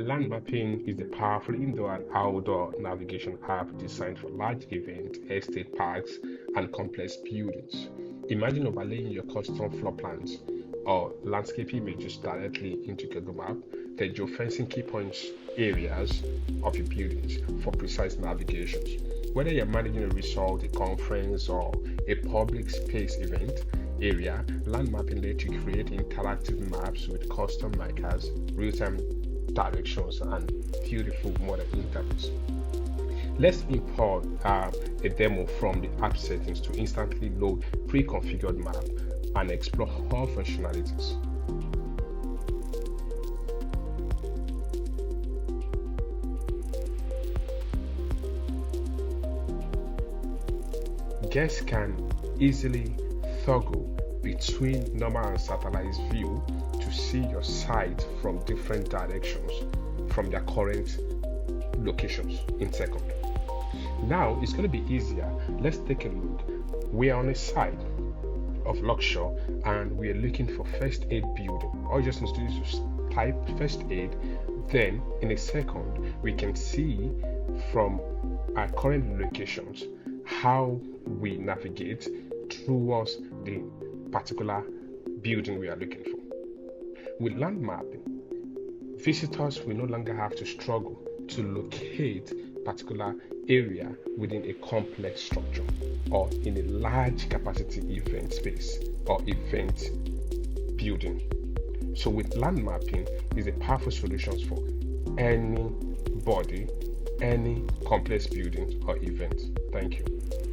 LandMappin is a powerful indoor and outdoor navigation app designed for large events, estate parks, and complex buildings. Imagine overlaying your custom floor plans or landscape images directly into Google Map, then geofencing key points areas of your buildings for precise navigations. Whether you're managing a resort, a conference, or a public space event area, LandMappin lets you create interactive maps with custom markers, real-time directions, and beautiful modern interface. Let's import a demo from the app settings to instantly load pre-configured map and explore all functionalities. Guests can easily toggle between normal and satellite view to see your site from different directions from their current locations in seconds. Now it's going to be easier. Let's take a look. We are on a site of Luxor and we are looking for first aid building. All you just need to do is type first aid, then in a second we can see from our current locations how we navigate towards the particular building we are looking for. With LandMappin, visitors will no longer have to struggle to locate particular area within a complex structure or in a large capacity event space or event building. So with LandMappin is a powerful solution for anybody, any complex building or event. Thank you.